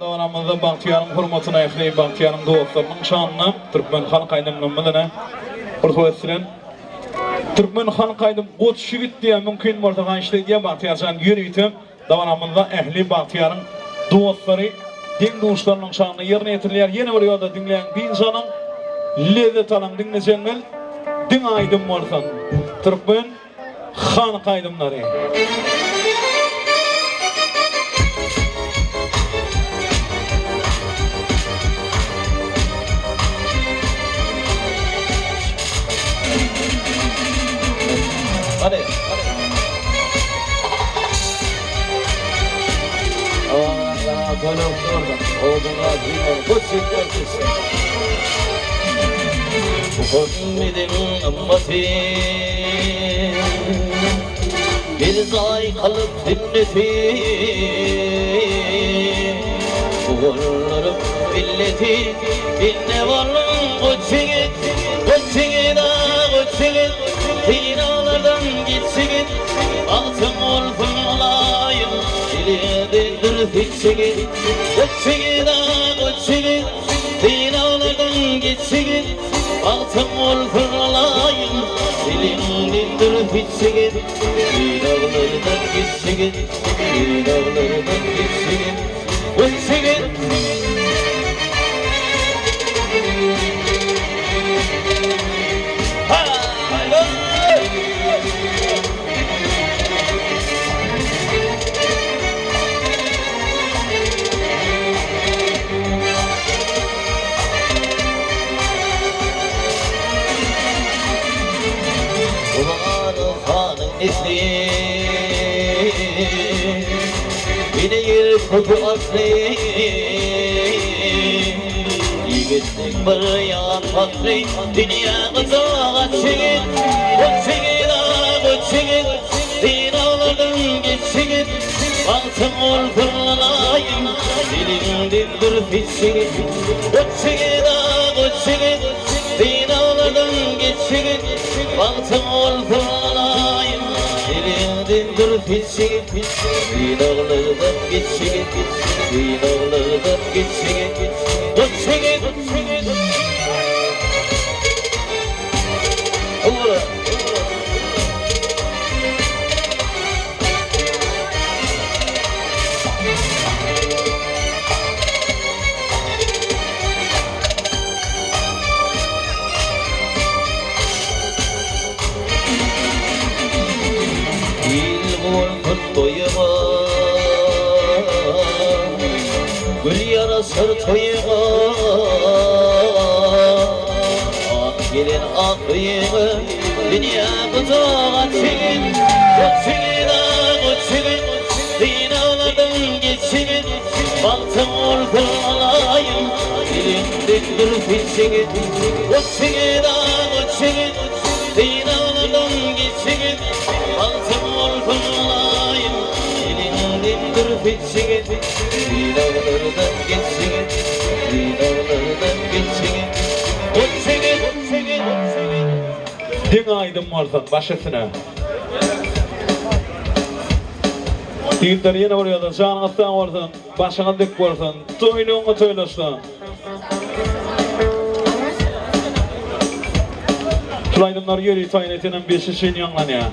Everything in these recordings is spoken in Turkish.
Davanamızda Bahtiyar'ın hurmatına efleyi Bahtiyar'ın dostlarının şanına Türkmenhan Kaydım'ın bilene Kurtu etsin. Türkmenhan Kaydım Got Şivit diye mümkün mortagan işte diye Bahtiyar'can yürüytüm. Davanamızda ehli Bahtiyar'ın dostları din dostlarının şanına yerine getirler. Yeni bir yolda dinleyen bir insanın lezzet alan dinleyeceğiniz din aydın mortan Türkmenhan Kaydımları. Hadi. Allah böyle orada. Oğluna duyuyor. Bu çiftler kesin. Ufakmidin ammati bir zay kalıp zinneti Uğurlarım milleti binne varlığın koçigit koçigit Dinalardan gitsigit altın olfun olayım Diliyedir fitsigit koçigit Dinalardan gitsigit altın olfun olayım Dilindir fitsigit Dinalardan gitsigit Dinalardan gitsigit koçigit Yine yer koku asli Yigitlik bir yan patri Dünya kızağa çekil Koçigit Dinalardan geçigit Altın ol fırlanayım Dilindir fitsigit Koçigit Dinalardan geçigit Altın ol fırlanayım Dilindir fitsigit Dinalardan geçigit Dinalardan geçigit Koçigit Oğlum Gül yarasır toyuğa Ak gelin ak bıyığı Dünya kucağa çekil Koçigit Dinalardan geçigit Baltım ol fırlayım Dilindir fitsigit Koçigit Dinalardan geçigit Baltım ol fırlayım Dilindir fitsigit Dinalardan geçigit Dinalardan geçigit Koçigit Din aydın varsan başısına Dildir yine vuruyordu, canıqtan varsan Başına dik varsan Toyluğunu toylaşsan Şulaydınlar yeri taynetinin 5'i şeyini yanlan ya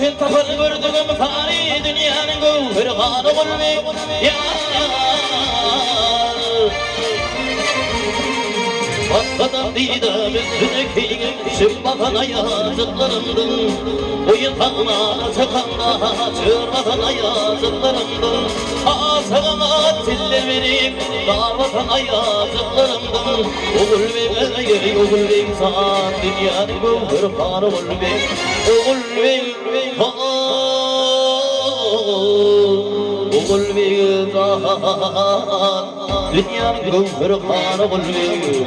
Sen tafanı gördüğüm fani dünyanın gövheri kanı gulbi Bakkadan didem üstündeki Sübbakana yazıklarımdın Bu yatağına çakanda Çırvatana yazıklarımdın Asağına tille verip Darvatana yazıklarımdın Oğul bey, oğul bey Zat dünyanın bu hırkanı oğul bey Oğul bey, oğul bey Zat dünyanın bu hırkanı oğul bey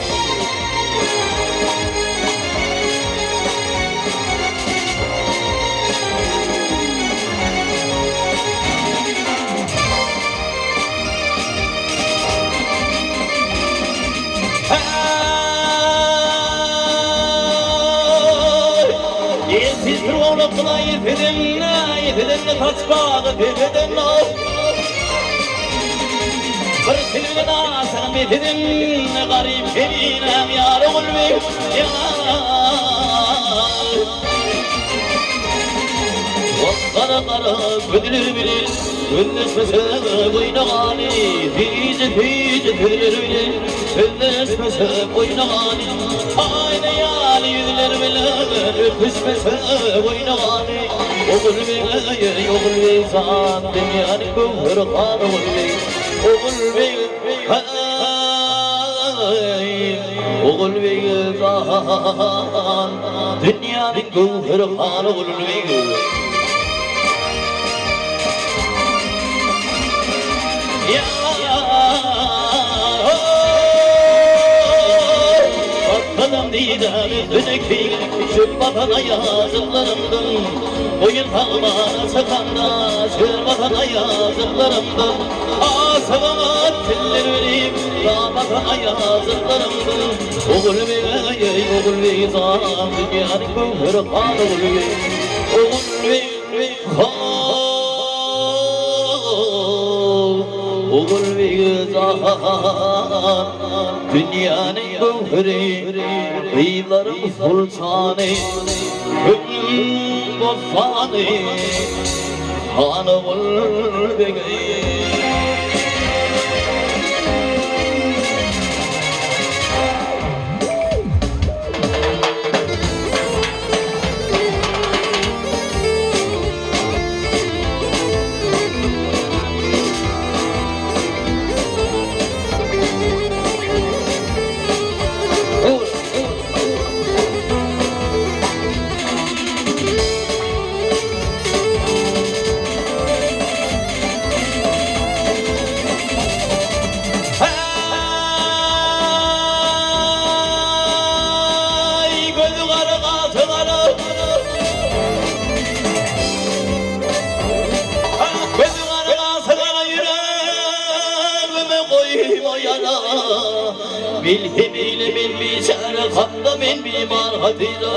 Yetizdir oğlukla yetidinle taçbağı tepedinle Bir silvine nasıl yetidinle garip evinem yar oğul bey Kara kara güdülür bilir Gündüzmese boyuna gani Fiice güdülür bilir Gündüzmese boyuna gani Aynı yani yüzler bilir Öpüşmese boyuna gani Oğul bey, oğul bey Zat dünyanın bu hırkanı oğul bey Oğul bey, oğul bey Zat dünyanın bu hırkanı oğul bey Bakkadan didem üstündeki Sübbakana yazıklarımdın Boyun kalma sakanda Şırvatana yazıklarımdın Asabana tiller verip Darvatana yazıklarımdın Oğul bey, oğul bey Zat dünyanın bu hırkanı oğul bey Oğul bey, oğul bey Zat dünyanın gövheri kıyılarım sultanı hüküm bozanı hanı oğul bey Bilhimiyle bilmeyeceğine kanla ben bir marhatıyla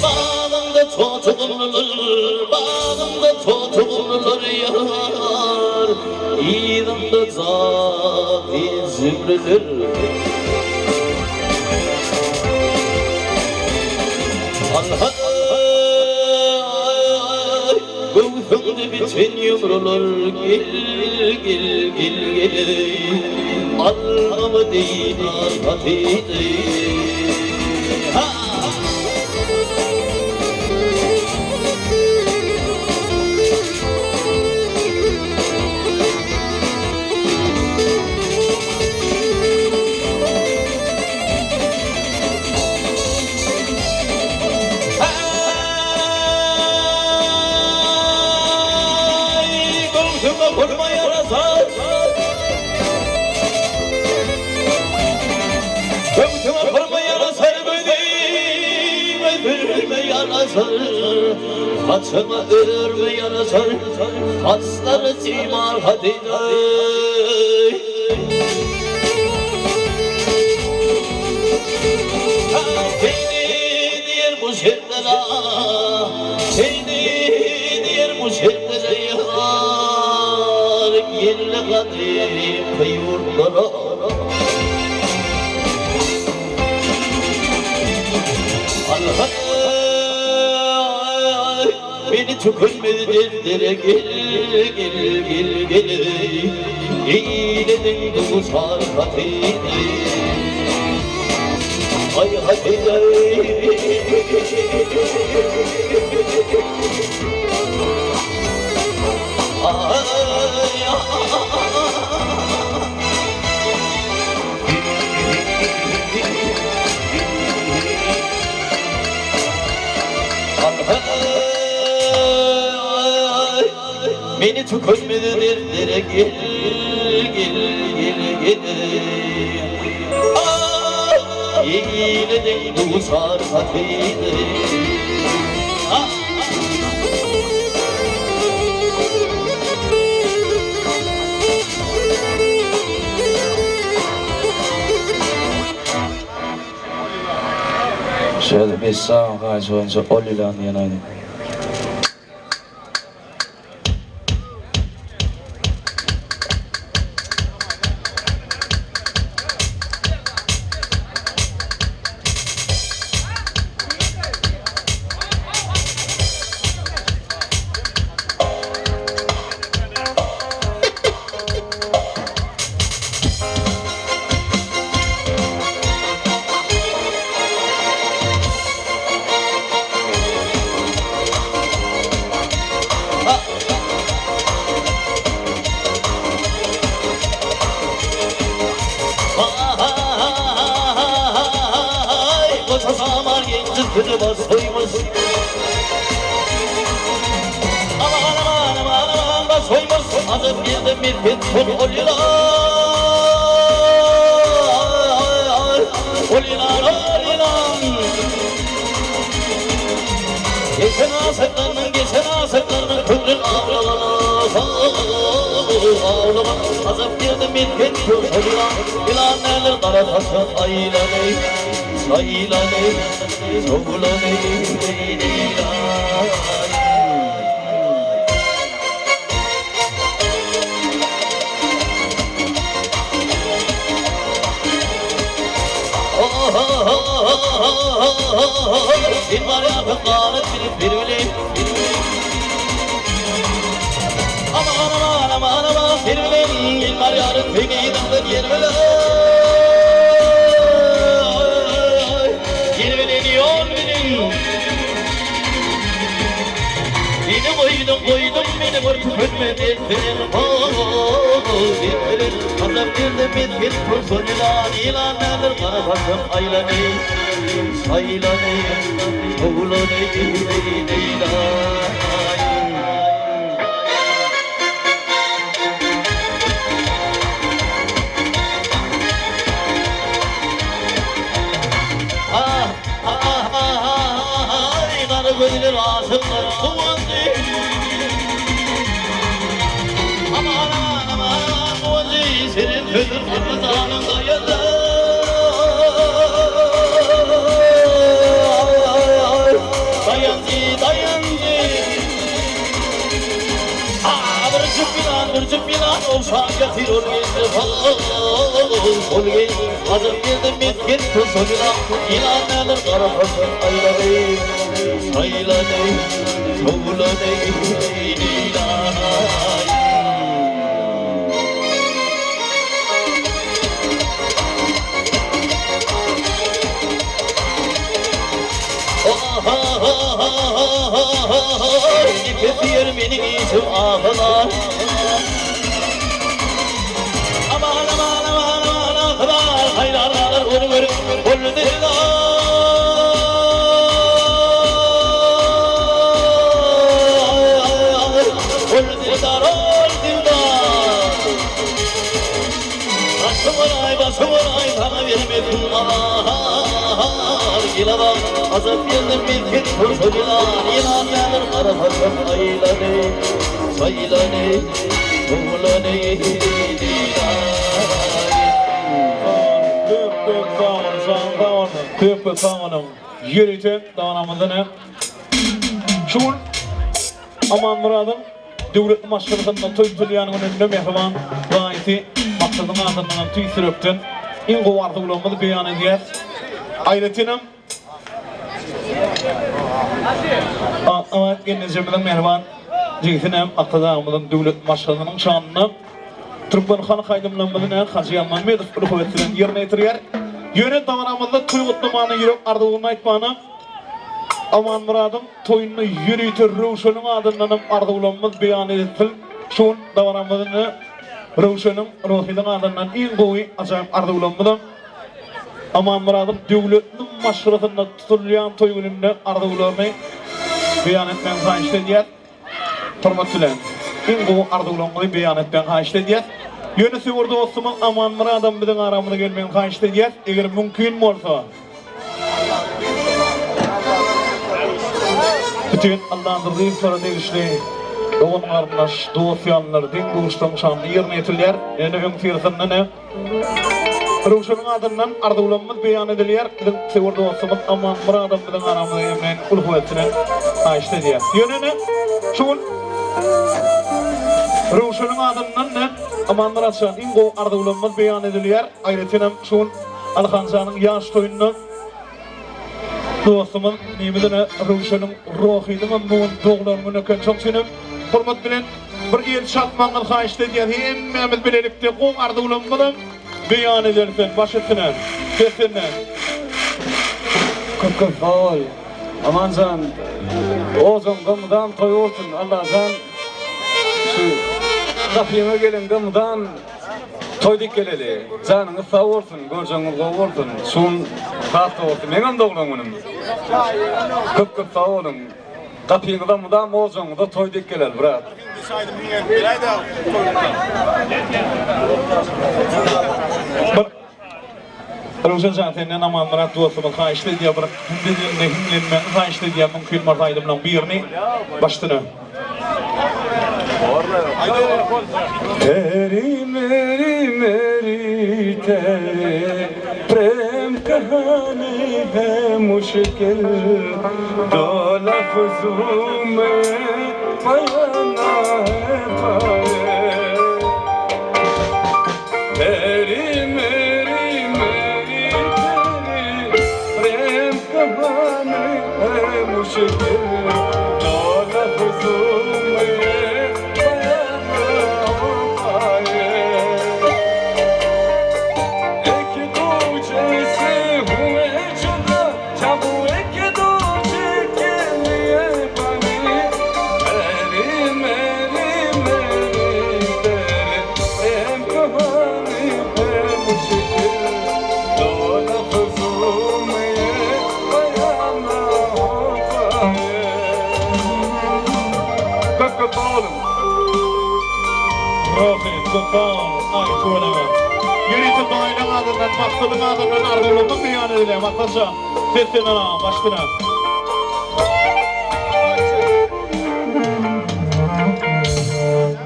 Bağımda çocuğumlular, bağımda çocuğumlular yar İdamda zat-ı zümrüdür Göğsümde bütün yumrular gel Allah'ımı değil arhatıydı Vurma yarasa Göğsüme vurma yarasa Öldürme yarasa Saçımı örme yarasa Saçları simar hadi Seni diğer bu şehirlere Seni diğer bu şehirlere Yerle kadim kıyurlara Allah beni tükürmedi dertlere gel eyledin bu sarfatini ay hadi beni tükürmedi dertlere gel eyledin bu sarfatini Şöyle bir sağ karşı önce Oli'den yanaydı. Kızı basıymış aman basıymış adım girdim bir petrol olilan geçen asırlarının köprün ağlaman adım girdim bir petrol olilan neler kara taşan aylanı saylanı soğulanı bir var yakın kanıt bir bileyim aman bir bileyim bir var yarın pekiden de yermele koydum beni korkutma dettirin azap girdim bitkin kursulilan ilanlar kara bakım aylanı saylanı soğulanı kara gözler asıllar kuvandı aman ozi senin kötür kırmızanında yazar dayancı bir cüp bilan olsan getir ol gel azım girdim bitkin tuzuna ilanlar kara pasın aylanı saylanı soğulanı Kesiyor beni giysim ağlar aman ağlar hayranlar vurur basım olay sana vermedim ağlar iladan azap yerdim bilkin kursulilan ilanlar kara pasım aylanı saylanı soğulanı Köp sağının yürüten davanamızını şul aman muradım devlet maşgullarında toytulyanın önünde mehriban gayeti maksadın ardından tüysürüptün in kovardı ulanmadı beyan ediyet ayretinam ama genizce bilen mehriban jigitinem akadamylyň döwlet maşgalynyň şanyny Türkmen Han Kaydymlygyny Hacı Mamedov ulukowetdiren ýerine ýetirýär. Ýöne damaramyzda toý gutlamany ýürek arzuwyny aýtmany Aman Muradym toýuny ýürüýter Rowşanyň adyndan arzuwlarymyz beýan edildi. Şol damaramyzyny Rowşanyň ruhynyň adyndan iň gowy ajaýyp arzuwlarymyz Aman Muradym döwletniň maşgalatyna tutulýan toý gününde arzuwlaryny beýan etmän haýyşly edýär. Hormatlylar, iň gowy arzuwlarymyzy beýan etmän haýyşly edýär. Ýöne söwürde dostumyň Aman Muradym biziň aramyza gelmän haýyşly edýär. Eger mümkin bolsa. Bütün Allah'ın rızıkları değişti. Doğun kardeş, dost yanlar, din buluştan şanlı yerine yetirler. Yani ön firasından ne? Ruşanın adından arzuwlarymyz beýan edilýär. Bizim sevgili dostumyz Aman Muradym biziň aramyza gelmän ulukowetdiren haýyşly edýär. Ýöne şol Ruşanın adından ne? Aman Muradym iň gowy arzuwlarymyz beýan edilýär. Aýratynam şol Alhanjanyň ýaş toýuny dostumyň nimedine Ruşanyň ruhyny mamnun doglaryny köçüň sünem hormat bilen bir ýer çatmaňy haýyşly edýär. Hemmemiz bilelikde gowy arzuwlarymyzy beýan edersen başytyna sesine Köp faol. Amancan, ozon gamdan toýulsun Allah'dan. Şu gapyňa gelen gamdan toýdyk geleli. Janyňyz sag bolsun, görjeňiz gowy bolsun. Şun haqda bolsun. Meňem doglaňym. Köp sag bolun. Gapyňyzda mudam ozoňyzda toýdyk gelel, brat. Ruşan zaten Aman Murad dostumyz haýyşly edýär. Bir dinle himlenme haýyşly edýär. Mümkin martaýdymyň birini başdyna. Teri meri teri prem kahani hai mushkil do lafzon mein bayana hai teri meri prem kahani hai mushkil do lafzon Yürüyüşün doğayla adından, maksadın adından arzuwlarymyz beýan edilýär. Maksadça, sesine başdyna.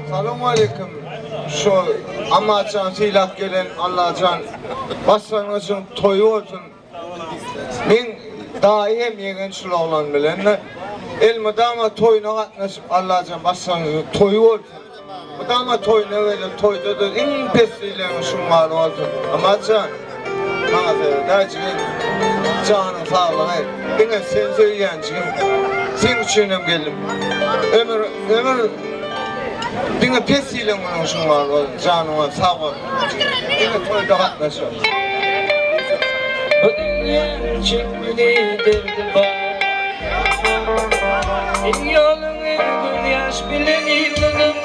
Salamu aleyküm. Şu Amacan silat gelen Allah'can başlangıçın toyu olsun. Men daim ýegen şul oglan bilen elmedama toyuna gatnaşyp Allah'can başlangıçın toyu olsun. Dama toyuna böyle toyda da en peslilerini şunlar oldu. Ama can, bana söyle, derçin canın sağlığı. Bana sen söyleyen çıkın, sen üçünem geldim. Ömür, bana peslilerini şunlar oldu, canıma sağ ol. Bana toyda katlaşıyor. Bu dünya çekmeli derdi var. Yolunu gül yaş bilen yılınım.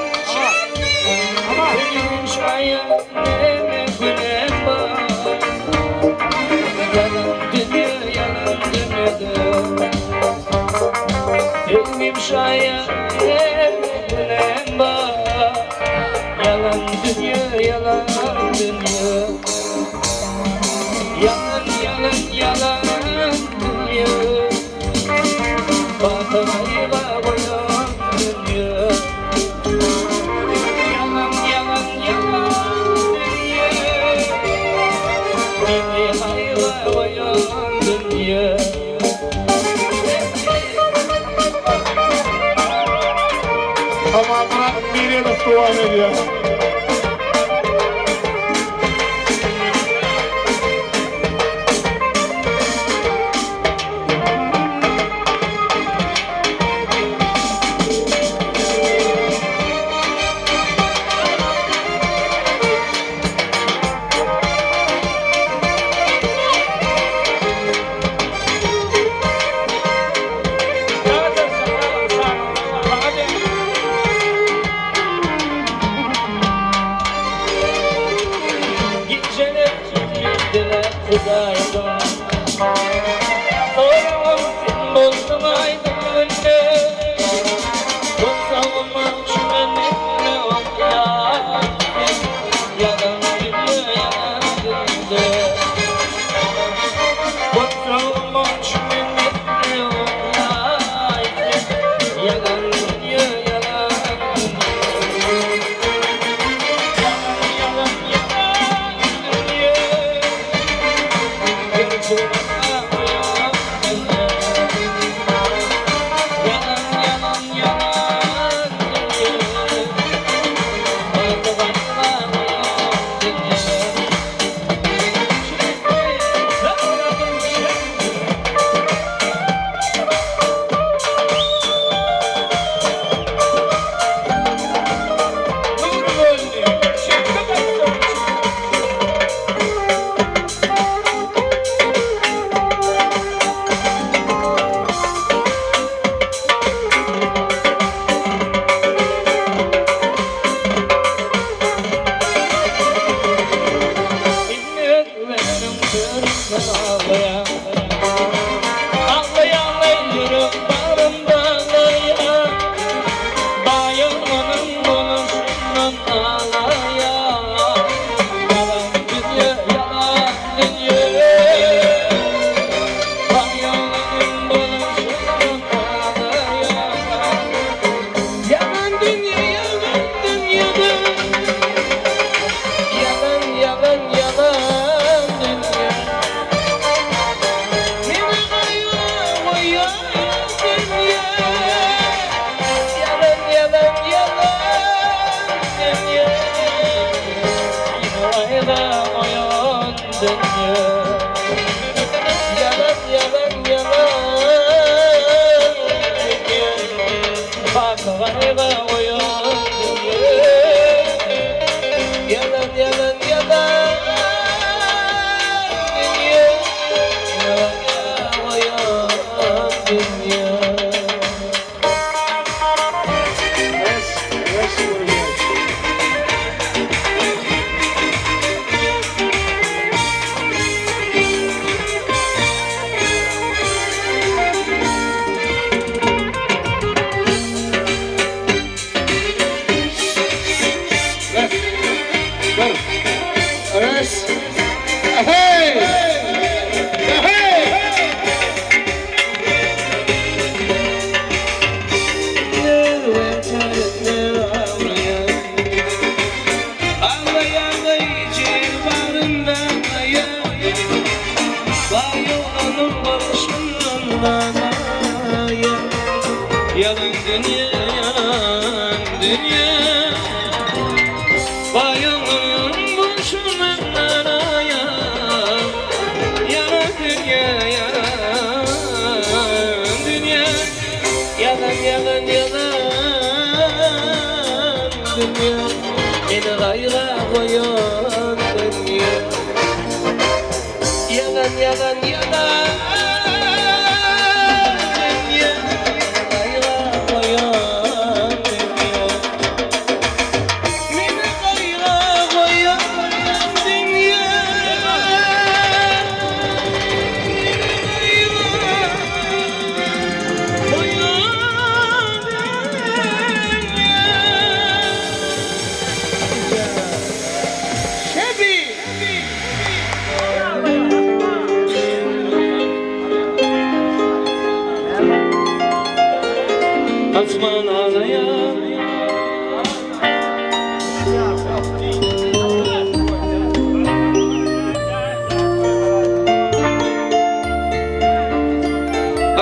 Benim şayan neme günem var. Yalan dünyada. Benim şayan neme günem var. Yalan dünya. Yalan dünya. Batayı babayan dünya. Aman Murat mire devam ediyor.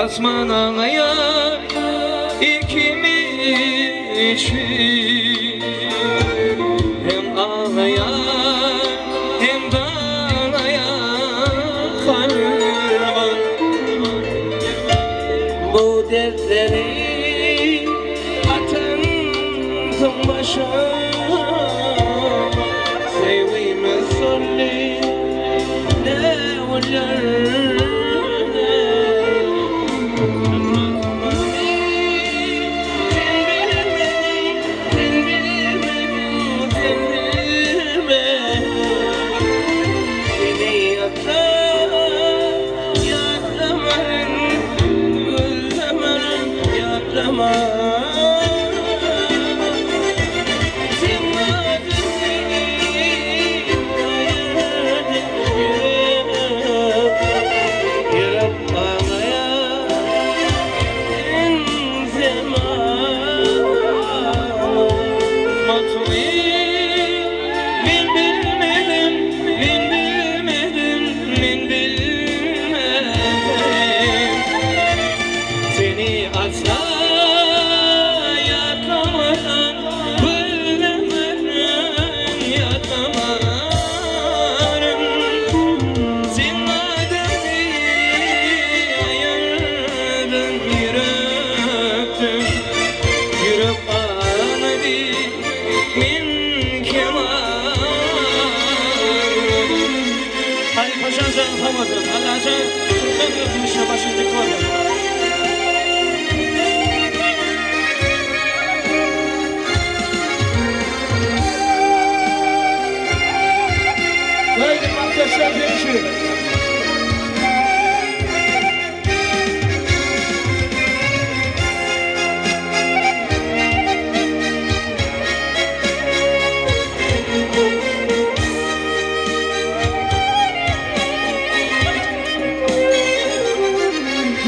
Asman ağlayan ikimiz için, hem ağlayan hem dağlayan kalbim. Bu dertleri atan başa, sevgimiz solli ne olur. Sen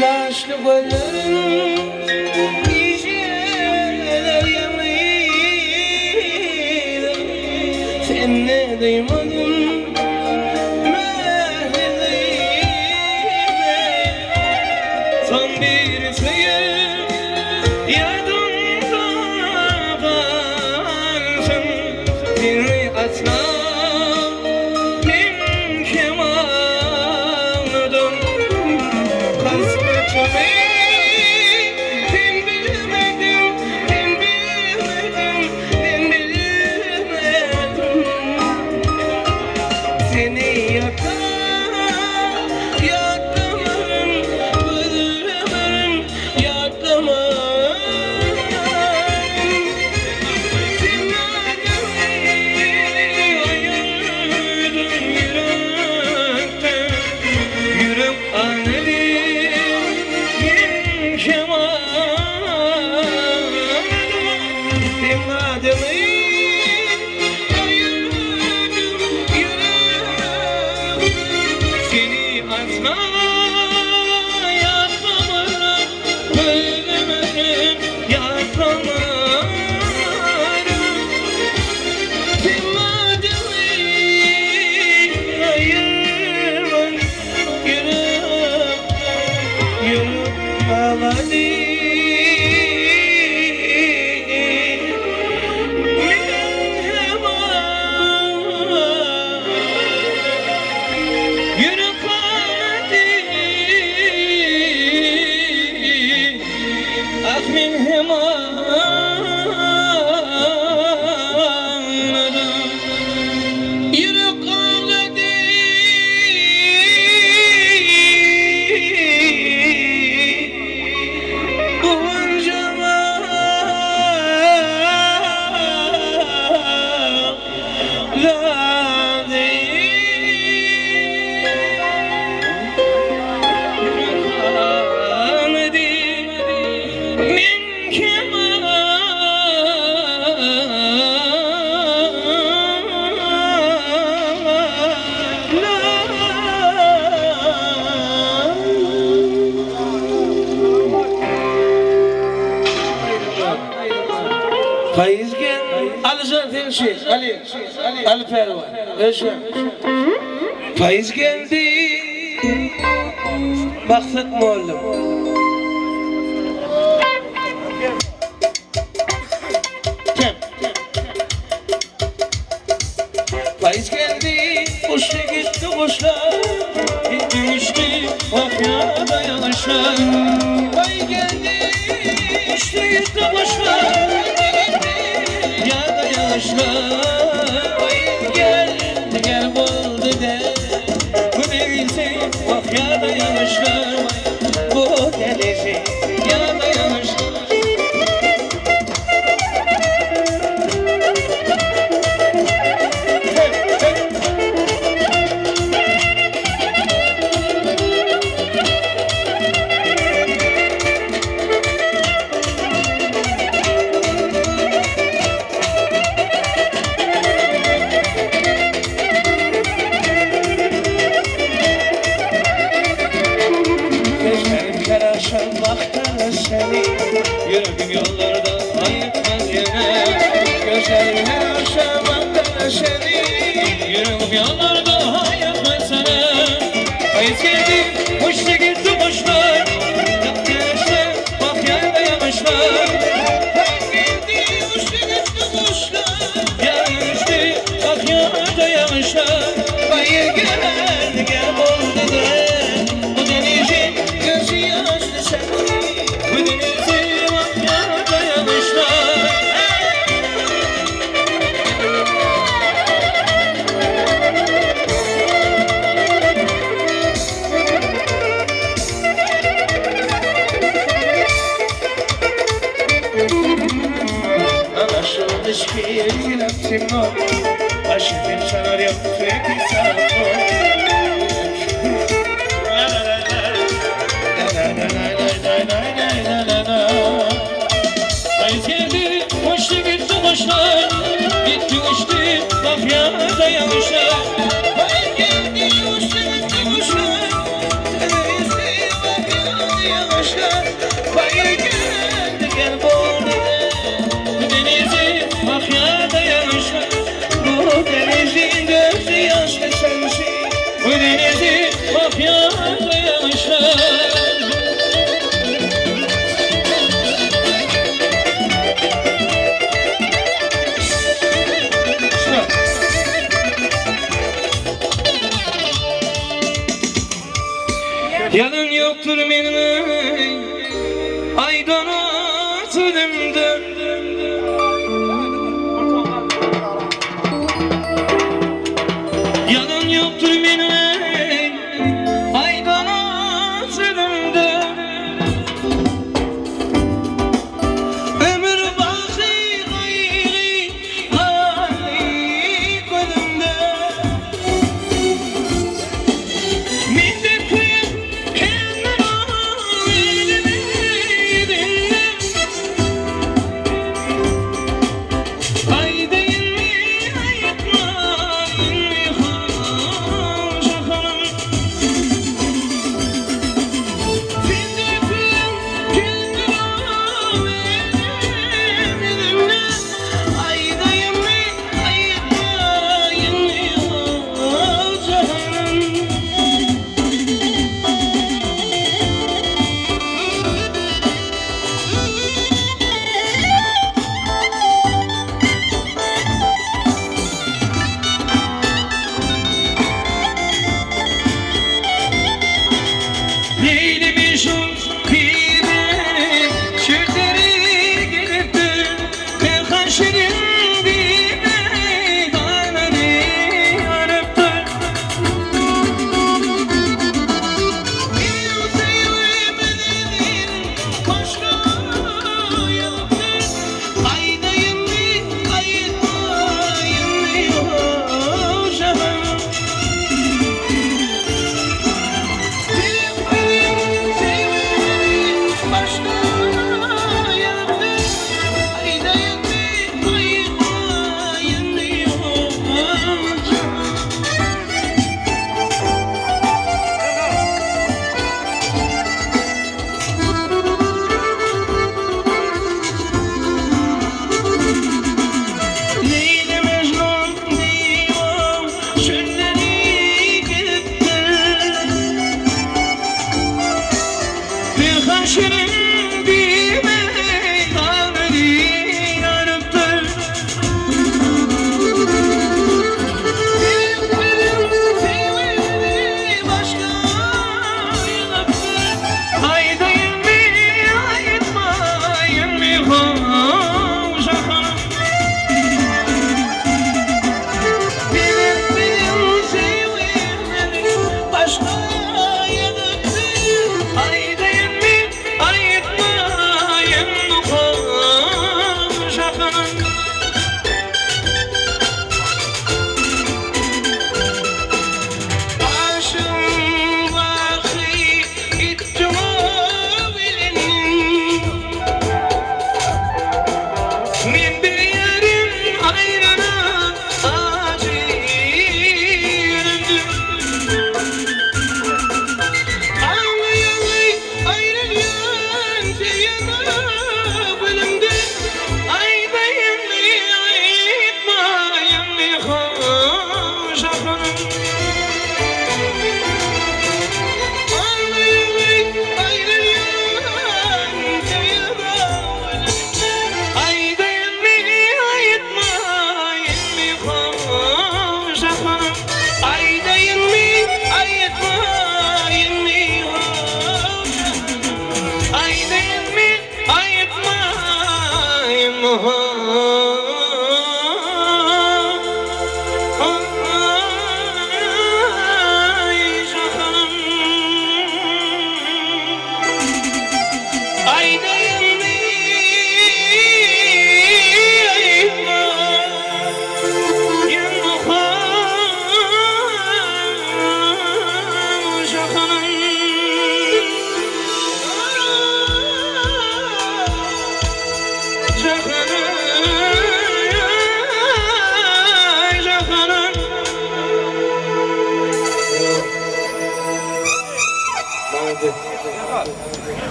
Yaşlı gollerin niceler yanıydı. Sen ne duymadın mehdedeydi. Son bir sayı yadımda kalsın. Seni asla mümkün almadım. Fayizgen Alican Temşir Ali Pervan Özlem Faiz geldi Maksat muallim Faiz geldi Kuşlu gitti kuşlar Gitti uçtu Afya'da yağışlar Faiz geldi Kuşlu gitti kuşlar Gel buldu de Bu denizi Bak ya da yanışlar Bu denizi Ya da yanışlar seni Yürüm yanlarda hayat sana Ayız geldi hoşça gitti boşlar Yapmışlar bak yerde yamışlar Ayız geldi hoşça gitti boşlar Yamıştı bak yerde yamışlar Hayır gel gel oldu da Bu denizin gözü yaşlı sen Bu denizin bak yerde yamışlar Anlaşılmış bir kileptim var Aşk bir çanar yok sürekli sarılma La la la la La la la la la la la la Ayız geldi hoşça gitti hoşlar Gitti uçtu bak yağda yanışlar Ayız geldi hoşça gitti hoşlar Ayız geldi bak yağda yanışlar Ayız geldi gel boğuldu Denizi bak yağda yanışlar Bu denizin gözü yaşlı sensin Bu denizi bak yağda yanışlar Yalan yoktur benim aydanat önümde Yalan yoktur benim aydanat önümde Ömür baki gayri halik önümde Millet koyup kendine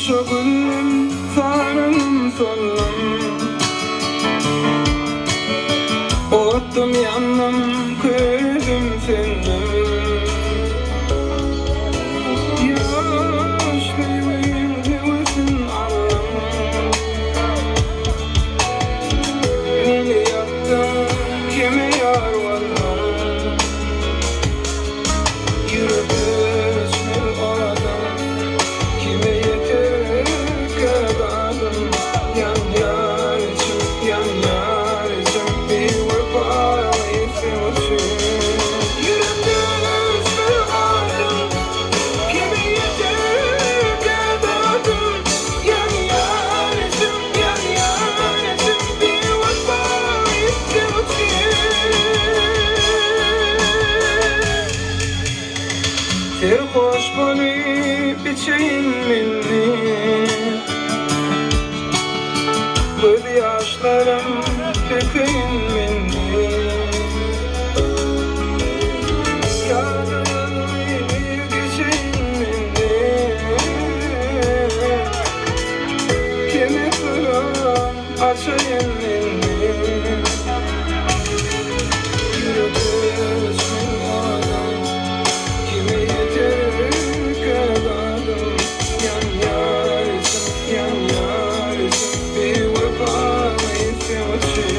şu gülüm sarım solum Ottum yandım gözüm sendim Yaşlıyım hevesin alım Beni yaktın kime yar varım Yürüdüsün oradan kime yeter kadın Yan yar için bir vefalıysa olsun Yürüdüsün oradan kime yeter kadın Yan yar için bir vefalıysa olsun Serhoş bolup içeyim minni Göz yaşlarım dökeyim minni Yardımın bir geçeyim minni Kimi kıram açayım minni Yürüdüsün oradan kime yeter kadın Yan yar için bir vefalıysa olsun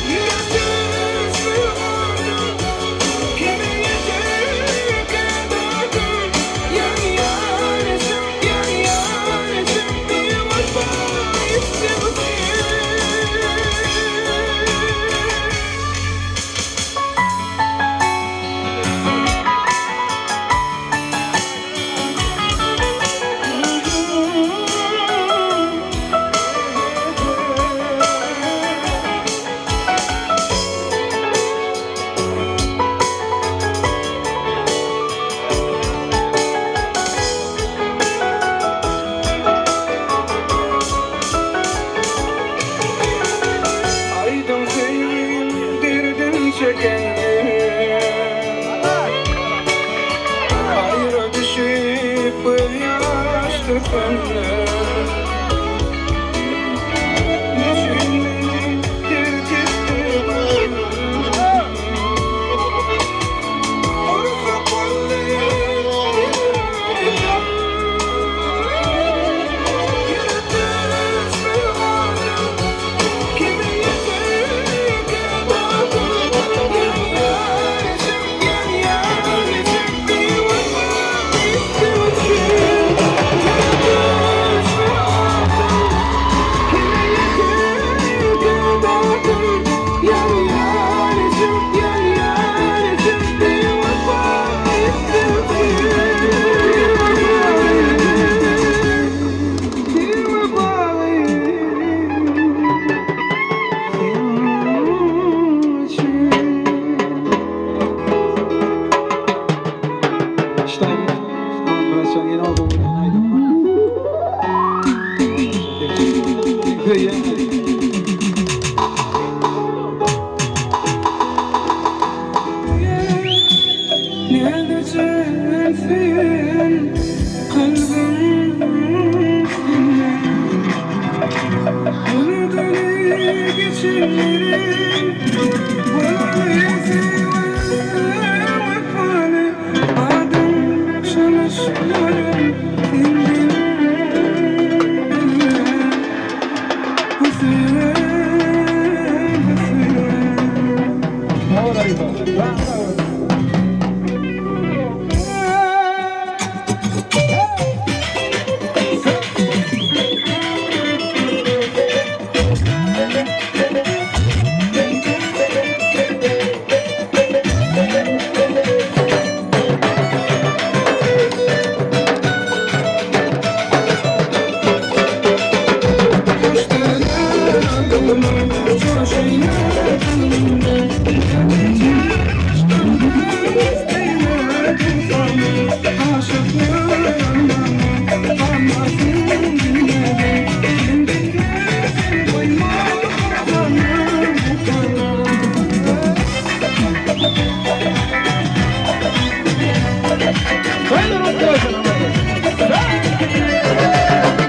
Yürüdüsün oradan kime yeter kadın Yan yar için bir vefalıysa olsun Aydın sevim derdim çekenler Ayrı düşüp bir yaş dökenler Niçin beni terk etti gönlüm Orta Haydi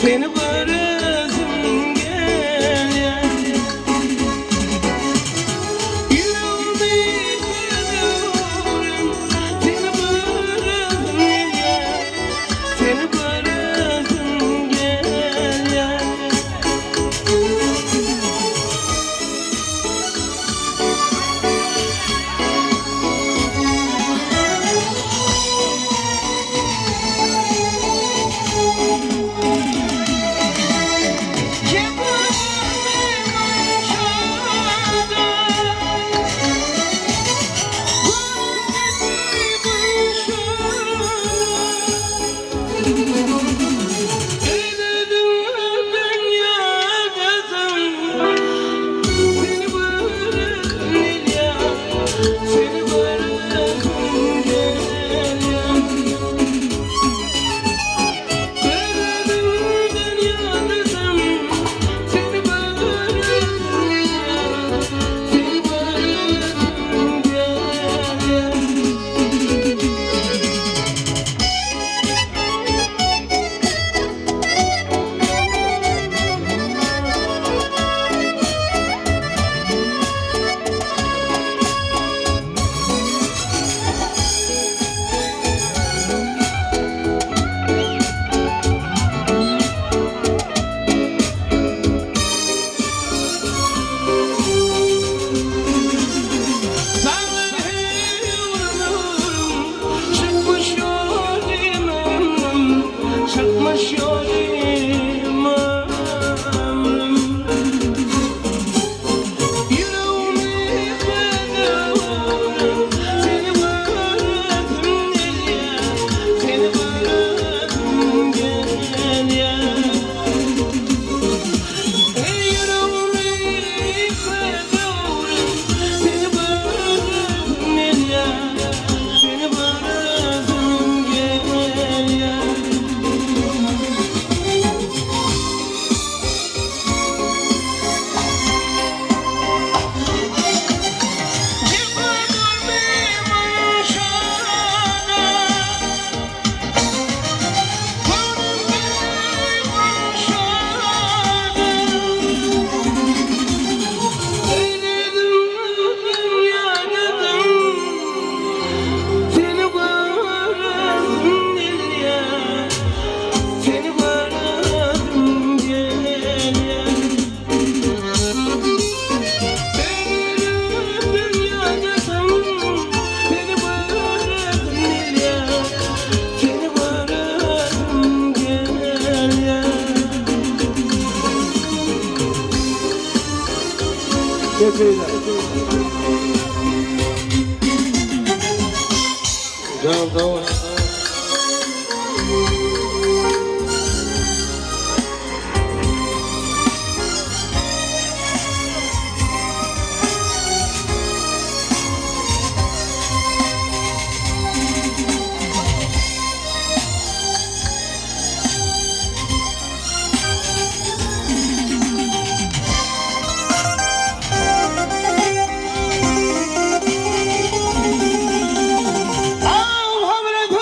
seni bırakın gel. Yüreğimde yıkılıyorum, seni bırakın gel, seni bırakın gel. Çıkmış yorim ömrüm, yüreğimi kırıyorum, seni bırakın gel, seni bırakın gel ya. Yüreğimi kırıyorum, seni bırakın gel, seni bırakın gel ya. Al habret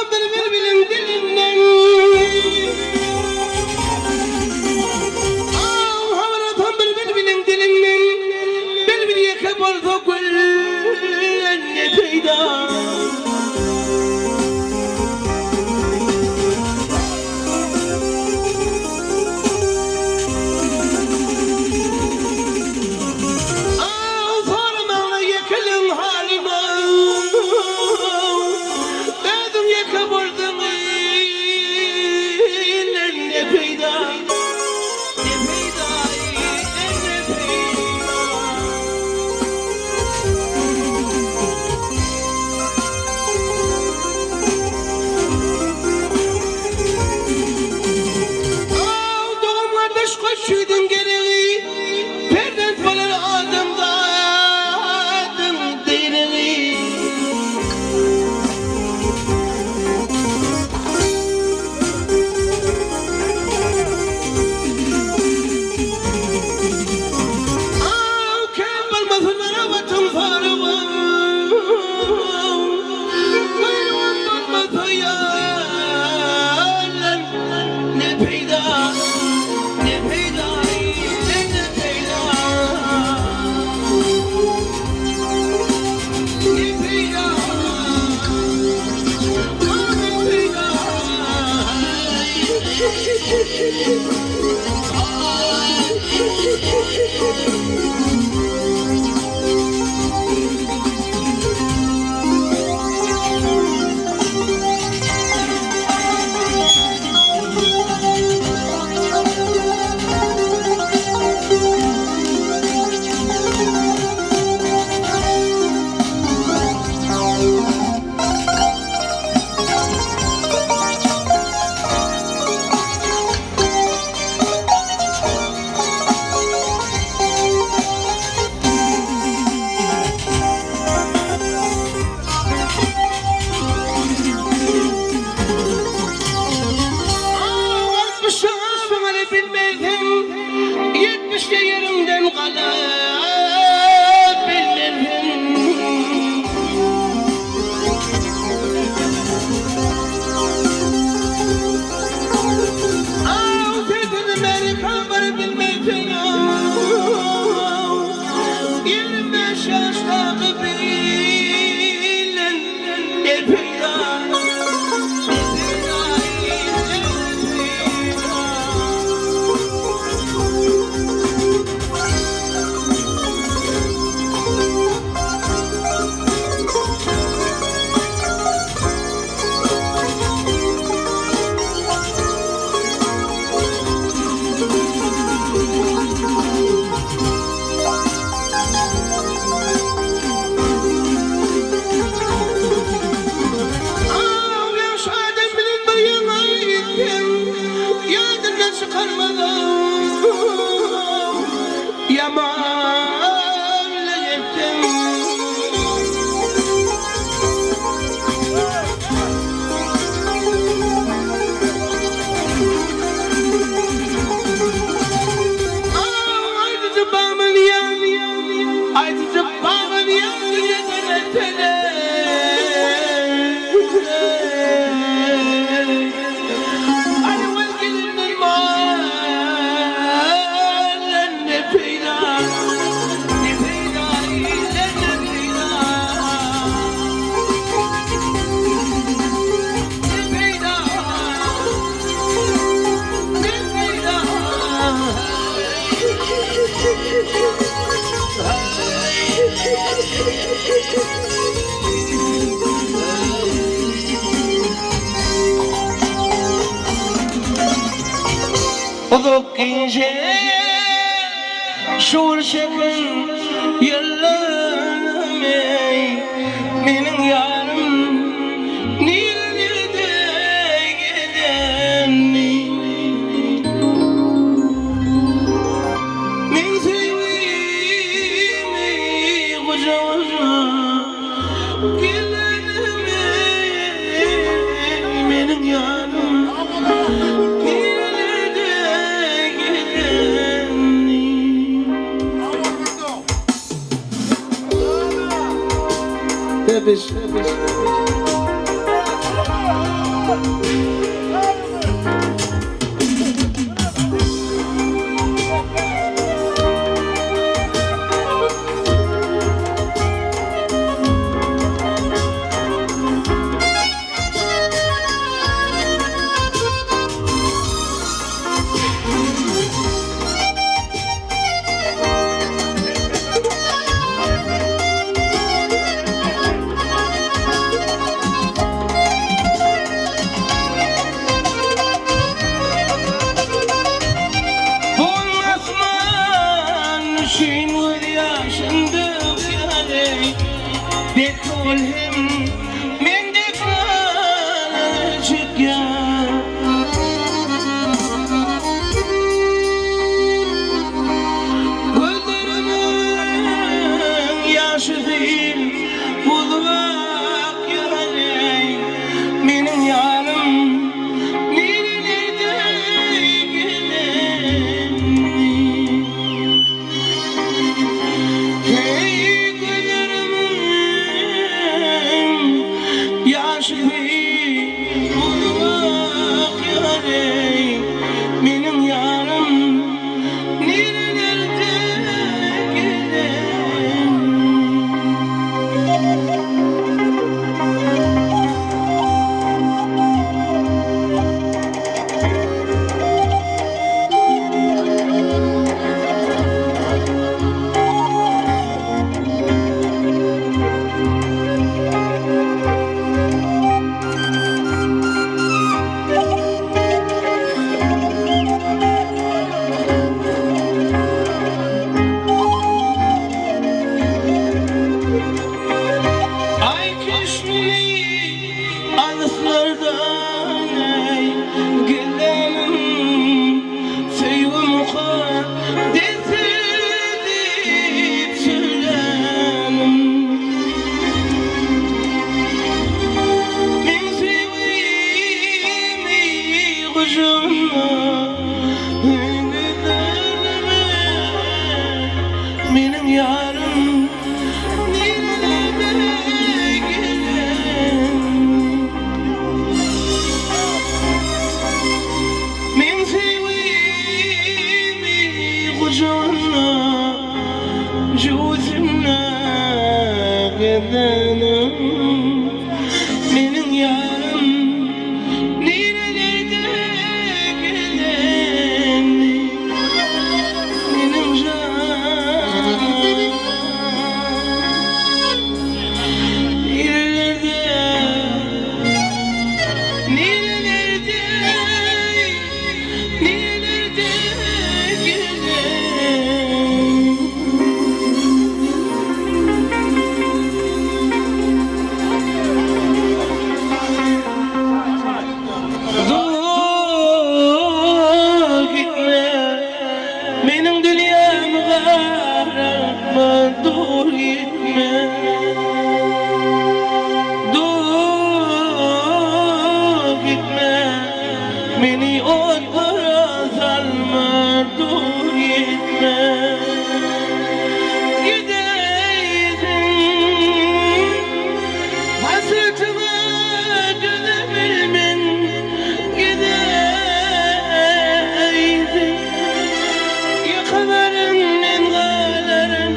Uzak ince şuur şekin yıllarım ey benim yarım nerede gidenni men sevimi koca koca gelenim ey benim yarım Tepiş. kucağına benim yarım nerelere gelen men sevimi kucağına cüzümle gidenim benim yarım nerelerde gelen benim canım nerelerde dur gitme benim dünyamı karartma dur gitme dur gitme beni otlara salma dur gitme gideydim hasretime dönebilmen gideydim yakaların mengaların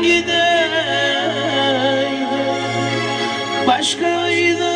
gideydim başkaydı